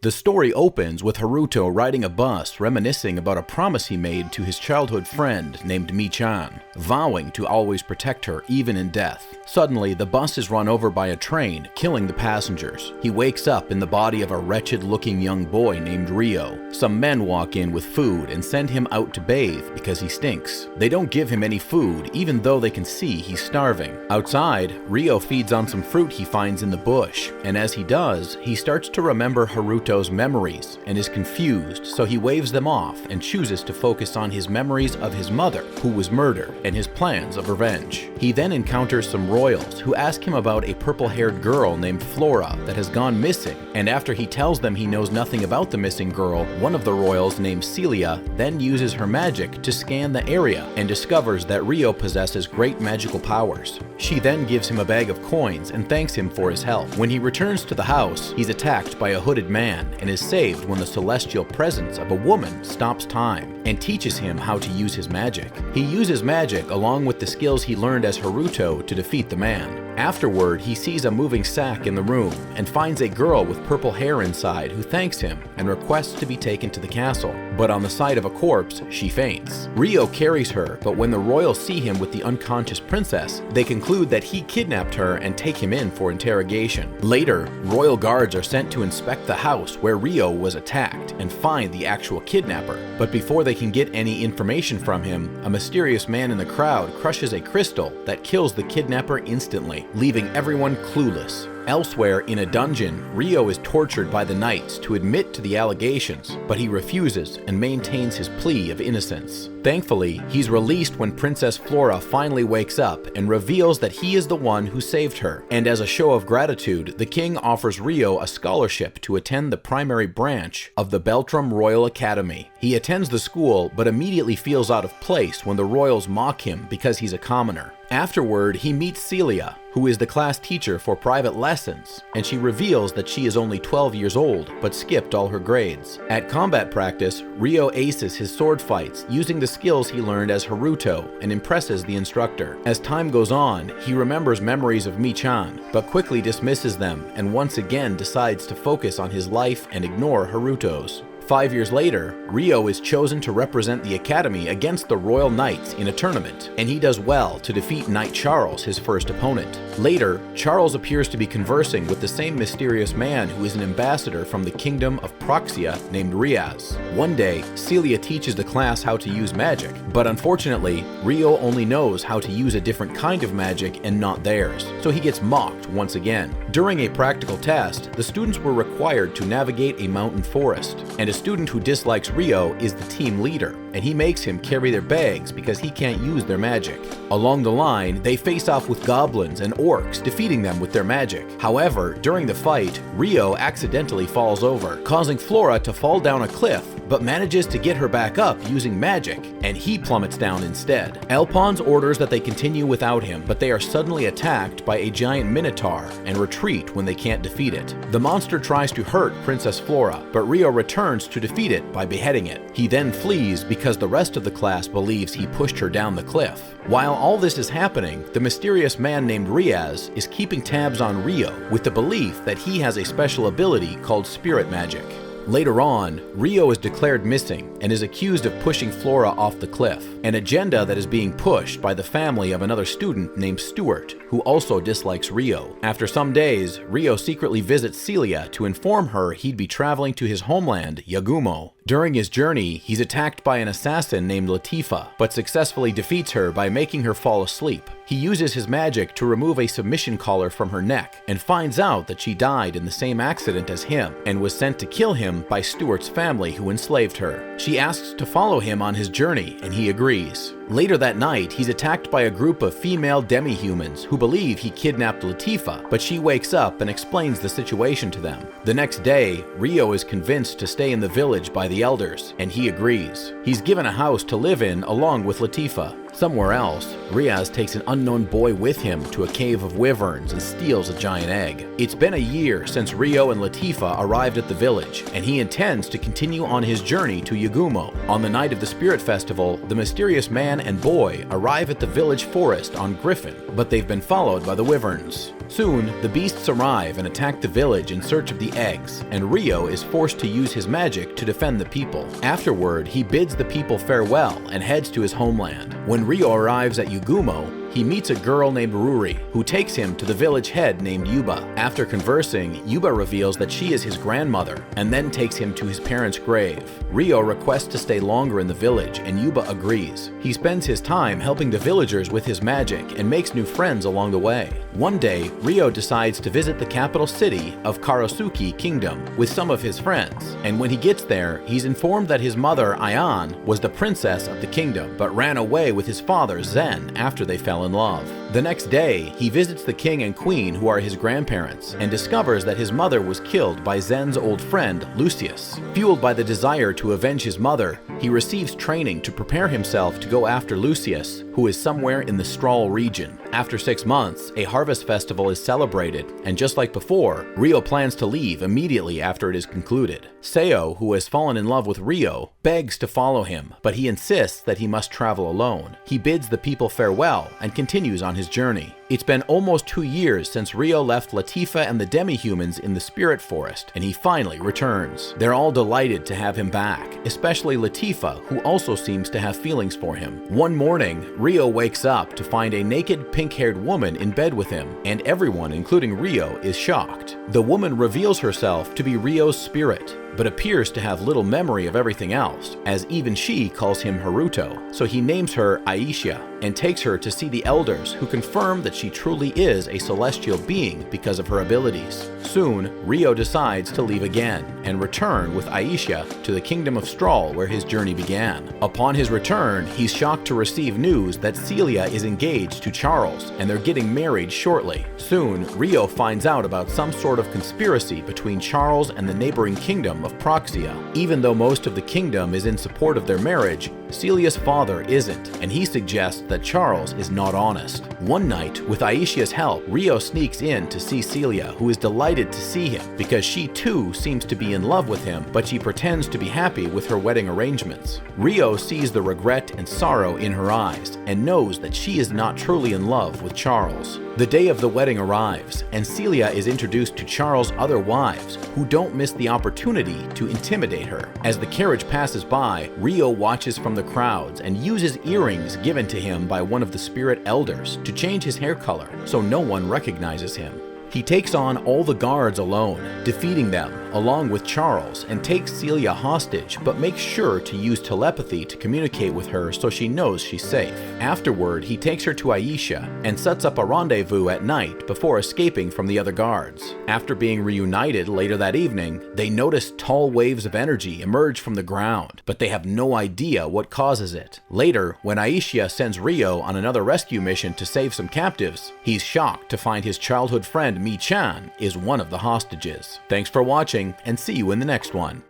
The story opens with Haruto riding a bus reminiscing about a promise he made to his childhood friend named Mi-chan, vowing to always protect her even in death. Suddenly, the bus is run over by a train, killing the passengers. He wakes up in the body of a wretched-looking young boy named Ryo. Some men walk in with food and send him out to bathe because he stinks. They don't give him any food, even though they can see he's starving. Outside, Ryo feeds on some fruit he finds in the bush, and as he does, he starts to remember Haruto's memories and is confused, so he waves them off and chooses to focus on his memories of his mother, who was murdered, and his plans of revenge. He then encounters some royals who ask him about a purple-haired girl named Flora that has gone missing, and after he tells them he knows nothing about the missing girl, one of the royals named Celia then uses her magic to scan the area and discovers that Ryo possesses great magical powers. She then gives him a bag of coins and thanks him for his help. When he returns to the house, he's attacked by a hooded man and is saved when the celestial presence of a woman stops time and teaches him how to use his magic. He uses magic along with the skills he learned as Haruto to defeat the man. Afterward, he sees a moving sack in the room and finds a girl with purple hair inside who thanks him and requests to be taken to the castle. But on the sight of a corpse, she faints. Ryo carries her, but when the royals see him with the unconscious princess, they conclude that he kidnapped her and take him in for interrogation. Later, royal guards are sent to inspect the house where Ryo was attacked and find the actual kidnapper. But before they can get any information from him, a mysterious man in the crowd crushes a crystal that kills the kidnapper instantly, leaving everyone clueless. Elsewhere, in a dungeon, Ryo is tortured by the knights to admit to the allegations, but he refuses and maintains his plea of innocence. Thankfully, he's released when Princess Flora finally wakes up and reveals that he is the one who saved her. And as a show of gratitude, the king offers Ryo a scholarship to attend the primary branch of the Beltrum Royal Academy. He attends the school, but immediately feels out of place when the royals mock him because he's a commoner. Afterward, he meets Celia, who is the class teacher for private lessons, and she reveals that she is only 12 years old, but skipped all her grades. At combat practice, Ryo aces his sword fights using the skills he learned as Haruto and impresses the instructor. As time goes on, he remembers memories of Mi-chan, but quickly dismisses them and once again decides to focus on his life and ignore Haruto's. 5 years later, Ryo is chosen to represent the Academy against the Royal Knights in a tournament, and he does well to defeat Knight Charles, his first opponent. Later, Charles appears to be conversing with the same mysterious man who is an ambassador from the kingdom of Proxia named Riaz. One day, Celia teaches the class how to use magic, but unfortunately, Ryo only knows how to use a different kind of magic and not theirs, so he gets mocked once again. During a practical test, the students were required to navigate a mountain forest, and a student who dislikes Ryo is the team leader, and he makes him carry their bags because he can't use their magic. Along the line, they face off with goblins and orcs, defeating them with their magic. However, during the fight, Ryo accidentally falls over, causing Flora to fall down a cliff, but manages to get her back up using magic, and he plummets down instead. Alphonse orders that they continue without him, but they are suddenly attacked by a giant minotaur and retreat when they can't defeat it. The monster tries to hurt Princess Flora, but Ryo returns to defeat it by beheading it. He then flees because the rest of the class believes he pushed her down the cliff. While all this is happening, the mysterious man named Riaz is keeping tabs on Ryo with the belief that he has a special ability called spirit magic. Later on, Ryo is declared missing and is accused of pushing Flora off the cliff, an agenda that is being pushed by the family of another student named Stuart, who also dislikes Ryo. After some days, Ryo secretly visits Celia to inform her he'd be traveling to his homeland, Yagumo. During his journey, he's attacked by an assassin named Latifa, but successfully defeats her by making her fall asleep. He uses his magic to remove a submission collar from her neck and finds out that she died in the same accident as him and was sent to kill him by Stuart's family who enslaved her. She asks to follow him on his journey and he agrees. Later that night, he's attacked by a group of female demi-humans who believe he kidnapped Latifa, but she wakes up and explains the situation to them. The next day, Ryo is convinced to stay in the village by the elders, and he agrees. He's given a house to live in along with Latifa. Somewhere else, Riaz takes an unknown boy with him to a cave of wyverns and steals a giant egg. It's been a year since Ryo and Latifa arrived at the village, and he intends to continue on his journey to Yagumo. On the night of the Spirit Festival, the mysterious man and boy arrive at the village forest on Griffin, but they've been followed by the wyverns. Soon, the beasts arrive and attack the village in search of the eggs, and Ryo is forced to use his magic to defend the people. Afterward, he bids the people farewell and heads to his homeland. When Ryo arrives at Yugumo, he meets a girl named Ruri, who takes him to the village head named Yuba. After conversing, Yuba reveals that she is his grandmother, and then takes him to his parents' grave. Ryo requests to stay longer in the village, and Yuba agrees. He spends his time helping the villagers with his magic and makes new friends along the way. One day, Ryo decides to visit the capital city of Karasuki Kingdom with some of his friends, and when he gets there, he's informed that his mother, Ayan, was the princess of the kingdom, but ran away with his father, Zen, after they fell in love. The next day, he visits the king and queen, who are his grandparents, and discovers that his mother was killed by Zen's old friend, Lucius. Fueled by the desire to avenge his mother, he receives training to prepare himself to go after Lucius, who is somewhere in the Strahl region. After 6 months, a harvest festival is celebrated, and just like before, Ryo plans to leave immediately after it is concluded. Seo, who has fallen in love with Ryo, begs to follow him, but he insists that he must travel alone. He bids the people farewell and continues on his journey. It's been almost 2 years since Ryo left Latifa and the demi-humans in the spirit forest, and he finally returns. They're all delighted to have him back, especially Latifa, who also seems to have feelings for him. One morning, Ryo wakes up to find a naked pink-haired woman in bed with him, and everyone, including Ryo, is shocked. The woman reveals herself to be Ryo's spirit, but appears to have little memory of everything else, as even she calls him Haruto, so he names her Aisha and takes her to see the elders, who confirm that she truly is a celestial being because of her abilities. Soon, Ryo decides to leave again and return with Aisha to the kingdom of Strahl, where his journey began. Upon his return, he's shocked to receive news that Celia is engaged to Charles and they're getting married shortly. Soon, Ryo finds out about some sort of conspiracy between Charles and the neighboring kingdom of Proxia. Even though most of the kingdom is in support of their marriage, Celia's father isn't, and he suggests that Charles is not honest. One night, with Aisha's help, Ryo sneaks in to see Celia, who is delighted to see him because she too seems to be in love with him, but she pretends to be happy with her wedding arrangements. Ryo sees the regret and sorrow in her eyes and knows that she is not truly in love with Charles. The day of the wedding arrives, and Celia is introduced to Charles' other wives, who don't miss the opportunity to intimidate her. As the carriage passes by, Ryo watches from the crowds and uses earrings given to him by one of the spirit elders to change his hair color so no one recognizes him. He takes on all the guards alone, defeating them along with Charles, and takes Celia hostage, but makes sure to use telepathy to communicate with her so she knows she's safe. Afterward, he takes her to Aisha and sets up a rendezvous at night before escaping from the other guards. After being reunited later that evening, they notice tall waves of energy emerge from the ground, but they have no idea what causes it. Later, when Aisha sends Ryo on another rescue mission to save some captives, he's shocked to find his childhood friend Mi-chan is one of the hostages. Thanks for watching, and see you in the next one.